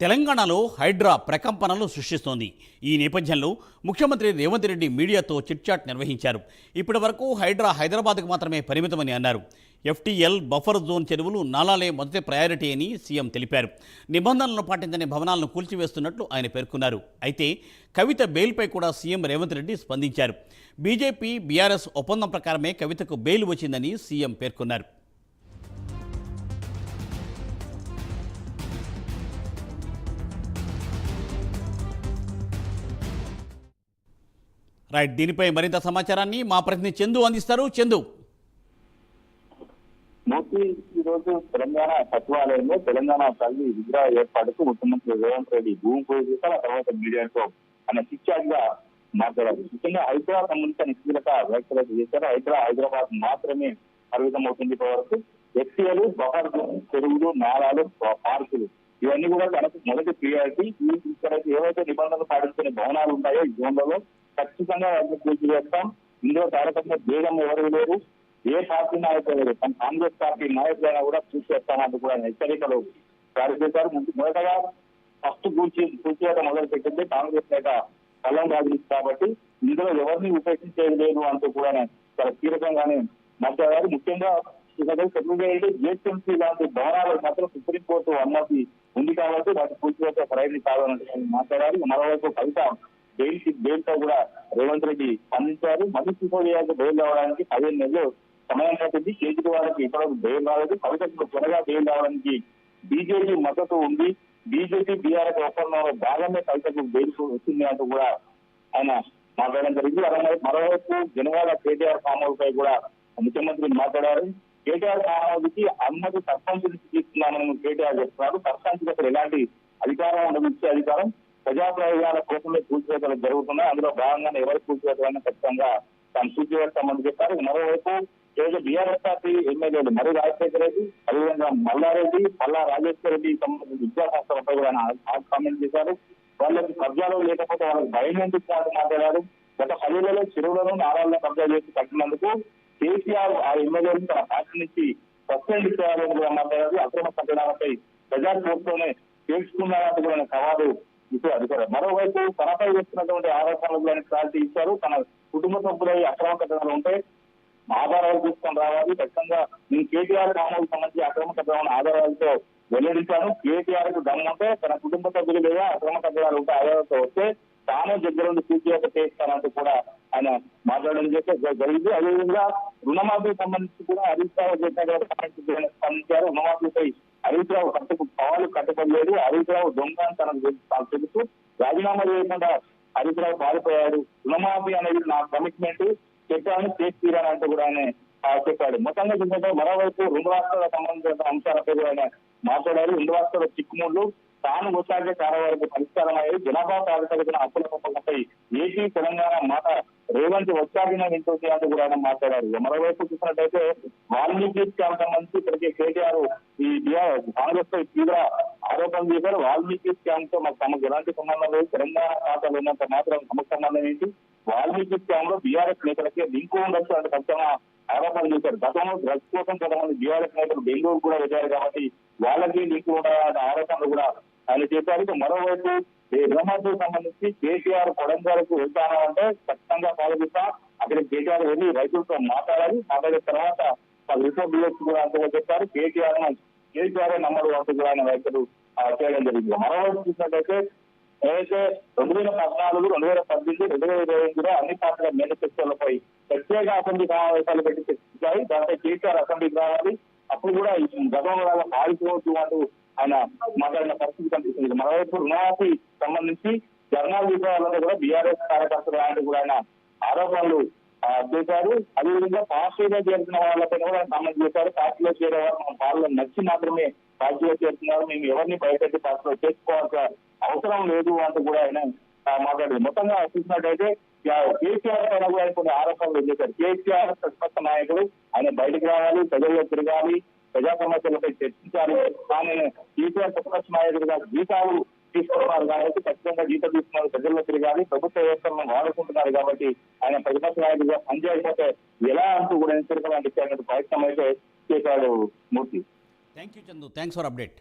తెలంగాణలో హైడ్రా ప్రకంపనలు సృష్టిస్తోంది. ఈ నేపథ్యంలో ముఖ్యమంత్రి రేవంత్ రెడ్డి మీడియాతో చిట్చాట్ నిర్వహించారు. ఇప్పటి వరకు హైడ్రా హైదరాబాద్కు మాత్రమే పరిమితమని అన్నారు. ఎఫ్టీఎల్ బఫర్ జోన్ చెరువులు నాలాలే మొదటి ప్రయారిటీ అని సీఎం తెలిపారు. నిబంధనలను పాటించని భవనాలను కూల్చివేస్తున్నట్లు ఆయన పేర్కొన్నారు. అయితే కవిత బెయిల్పై కూడా సీఎం రేవంత్ రెడ్డి స్పందించారు. బీజేపీ బీఆర్ఎస్ ఒప్పందం ప్రకారమే కవితకు బెయిల్ వచ్చిందని సీఎం పేర్కొన్నారు. రైట్, దీనిపై మరింత సమాచారాన్ని మా ప్రతినిధి చందు అందిస్తారు. చందు. మూర్తి, ఈ రోజు తెలంగాణ సచివాలయంలో తెలంగాణ తల్లి విగ్రహ ఏర్పాటుకు ముఖ్యమంత్రి రేవంత్ రెడ్డి భూమి పూజ చేశారు. ఆ తర్వాత మీడియాతో ఆయన చిట్చాట్ గా మాట్లాడారు. ముఖ్యంగా హైదరాబాద్ సంబంధించిన కీలక వ్యాఖ్యలు చేశారు. హైదరాబాద్ మాత్రమే పరిమితం అవుతుంది. వరకు ఎఫ్టీఎల్ బఫర్ చెరువులు, నాలాలు, పార్కులు ఇవన్నీ కూడా తనకు మొదటి ప్రియారిటీ. ఇక్కడ ఏవైతే నిబంధనలు పాటించిన భవనాలు ఉంటాయో ఈ జోన్లలో ఖచ్చితంగా వాటిని కూల్చివేస్తాం. ఇందులో తారకంగా భేదం ఎవరు లేరు, ఏ పార్టీ నాయకులు లేరు, కాంగ్రెస్ పార్టీ నాయకులైనా కూడా కూల్చేస్తామంటూ కూడా హెచ్చరికలు జారీ చేశారు. మొదటగా ఫస్ట్ కూల్చివేత మొదలు పెట్టింది కాంగ్రెస్ నేత కల్లం రాజు కాబట్టి ఇందులో ఎవరిని ఉపేక్షించేది లేదు అంటూ కూడా చాలా కీలకంగానే మాట్లాడారు. ముఖ్యంగా సెక్రటరీ జిహెచ్ఎంసీ లాంటి భవనాలకు మాత్రం సుప్రీంకోర్టు అనుమతి ఉంది కాబట్టి వాటి కూల్చివేత సరైనది కావాలంటే మాట్లాడారు. మరోవైపు కవిత బెయిల్ తో కూడా రేవంత్ రెడ్డి స్పందించారు. మనీష్ సిసోడియాకు బెయిల్ రావడానికి 15 నెలలు సమయం పట్టింది. కేజ్రీవాల్కి ఇప్పటివరకు బెయిల్ రాలేదు. కవితకు త్వరగా బెయిల్ రావడానికి బీజేపీ మద్దతు ఉంది. బీజేపీ బీఆర్ఎస్ ఒప్పందంలో భాగమే కవితకు బెయిల్ వచ్చింది అంటూ కూడా ఆయన మాట్లాడడం జరిగింది. మరోవైపు జనగాల కేటీఆర్ ఫామ్ హౌస్ పై కూడా ముఖ్యమంత్రి మాట్లాడారు. కేటీఆర్ ఫామ్ హౌస్ కి అనుమతి సర్పంచ్ నుంచి తీసుకున్నామని కేటీఆర్ చెప్తున్నారు. సర్పంచ్ అసలు ఎలాంటి అధికారం ఉండదు, ఇచ్చే అధికారం ప్రజా ప్రయోజనాల కోసమే కూల్చివేతలు జరుగుతున్నాయి. అందులో భాగంగానే ఎవరి కూల్చివేతలైనా ఖచ్చితంగా తాను కూల్చివేస్తామని చెప్పారు. మరోవైపు బీఆర్ఎస్ పార్టీ ఎమ్మెల్యేలు మరి రాజశేఖర రెడ్డి, అదేవిధంగా మల్లారెడ్డి, పల్లా రాజేశ్వర రెడ్డి సంబంధించిన విద్యా సంస్థలపై కూడా కామెంట్ చేశారు. వాళ్ళకి కబ్జాలు లేకపోతే వాళ్ళకి భయం ఎందుకు మాట్లాడారు. గత 10 ఏళ్లలో చెరువులను నారాలను కబ్జా చేసి కట్టినందుకు కేసీఆర్ ఆ ఎమ్మెల్యేలను తన పార్టీ నుంచి సస్పెండ్ చేయాలని కూడా మాట్లాడారు. అక్రమ కట్టడాలపై ప్రజా కోర్టులోనే తేల్చుకున్నారంటూ కూడా సవాలు అధికారులు. మరోవైపు తనపై చేస్తున్నటువంటి ఆరోపణలు క్లారిటీ ఇచ్చారు. తన కుటుంబ సభ్యులై అక్రమ కట్టడాలు ఉంటే ఆధారాలు తీసుకొని రావాలి. ఖచ్చితంగా నేను కేటీఆర్ గ్రామాలకు సంబంధించి అక్రమ కట్టడాలను ఆధారాలతో వెల్లడించాను. కేటీఆర్ కు దమ్ముంటే తన కుటుంబ సభ్యులు లేదా అక్రమ కట్టడాలు ఉంటే ఆధారాలతో వస్తే తానే దగ్గర నుండి పూర్తిగా చేస్తానంటూ కూడా ఆయన మాట్లాడడం జరిగింది. అదేవిధంగా రుణమాఫీకి సంబంధించి కూడా హరీష్ రావు చేసిన స్పందించారు. రుణమాఫీపై హరీష్ రావు పవాలు కట్టుకోలేదు. హరీష్ రావు దొంగ తనకు తెలుసు, రాజీనామా చేయకుండా హరీష్ రావు పారిపోయాడు. రుణమాఫీ అనేది నా కమిట్మెంట్, చెప్పాను చేసి తీరాలంటూ కూడా ఆయన చెప్పాడు. మొత్తంగా చూసుకుంటే మరోవైపు 2 రాష్ట్రాలకు సంబంధించిన అంశాలపై కూడా ఆయన మాట్లాడారు. 2 రాష్ట్రాల చిక్కుముళ్లు తాను కొట్లాడితే చాలా వరకు పరిష్కారం అయ్యాయి. జనాభా ప్రాతిపదికన అప్పుల పంపకంపై ఏపీ తెలంగాణ మాట రేవంత్ వచ్చాడిన వింటుంది అంటూ కూడా ఆయన మాట్లాడారు. మరోవైపు చూసినట్టయితే వాల్మీకి స్కామ్ సంబంధించి ఇప్పటికే కేటీఆర్ ఈ కాంగ్రెస్ పై తీవ్ర ఆరోపణలు చేశారు. వాల్మీకి స్కామ్ తో తమకు ఎలాంటి సంబంధం లేదు, తెలంగాణ ఖాతాలు ఉన్నంత మాత్రం తమకు సంబంధం ఏంటి, వాల్మీకి స్కామ్ లో బీఆర్ఎస్ నేతలకే లింకు ఉండొచ్చు అంటే ఖచ్చితంగా ఆరోపణలు చేశారు. గతంలో డ్రగ్స్ కోసం కొంతమంది బీఆర్ఎస్ నేతలు బెంగళూరు కూడా వెళ్ళారు కాబట్టి వాళ్ళకి లింకు ఉండాలనే ఆరోపణలు కూడా ఆయన చేశారు. మరోవైపు రుణమాఫీకి సంబంధించి కేటీఆర్ కొడంగల్కు వెళ్తాను అంటే ఖచ్చితంగా పాల్గొస్తా, అక్కడికి కేటీఆర్ వెళ్ళి రైతులతో మాట్లాడాలి. మాట్లాడిన తర్వాత రిపోర్ట్ కూడా అంతగా చెప్పారు. కేటీఆర్ నమ్మడు అంటూ కూడా ఆయన వ్యాఖ్యలు చేయడం జరిగింది. మరోవైపు చూసినట్టయితే ఏదైతే 2014, 2018, 2025 అన్ని పార్టీల మేనిఫెస్టోలపై ప్రత్యేక అసెంబ్లీ సమావేశాలు పెట్టి చర్చించాయి. దాంట్లో కేసీఆర్ అసెంబ్లీకి రావాలి, అప్పుడు కూడా గతంలో పాల్గొవద్దు అంటూ ఆయన మాట్లాడిన పరిస్థితి కనిపిస్తుంది. మరోవైపు రుణమాఫీ సంబంధించి ధర్నాలు విషయాలలో కూడా బీఆర్ఎస్ కార్యకర్తలు లాంటి కూడా ఆయన ఆరోపణలు చేశారు. అదేవిధంగా పార్టీలో చేరుతున్న వాళ్ళపై కూడా కామెంట్ చేశారు. పార్టీలో చేరే వారు మన పార్టీలో నచ్చి మాత్రమే పార్టీలో చేరుతున్నారు, మేము ఎవరిని బయటెట్టి పార్టీలో చేసుకోవాల్సిన అవసరం లేదు అంటూ కూడా ఆయన మాట్లాడారు. మొత్తంగా చూసినట్టయితే కేసీఆర్ పైన కూడా కొన్ని ఆరోపణలు చేశారు. కేసీఆర్ ప్రతిపక్ష నాయకుడు, ఆయన బయటకు రావాలి, ప్రజల్లో తిరగాలి, ప్రజా సమస్యలపై చర్చించాలి. కానీ కేసీఆర్ ప్రతిపక్ష నాయకుడిగా జీతాలు తీసుకుంటున్నారు కాబట్టి ఖచ్చితంగా జీతం తీసుకున్నారు, ప్రజల్లో తిరగాలి, ప్రభుత్వ వ్యవస్థలను వాడుకుంటున్నారు కాబట్టి ఆయన ప్రతిపక్ష నాయకుడిగా పనిచేయకపోతే ఎలా అంటూ కూడా హెచ్చరికలు అందించేటువంటి ప్రయత్నం అయితే చేశాడు. Murthy. Thank you Chandu, thanks for update.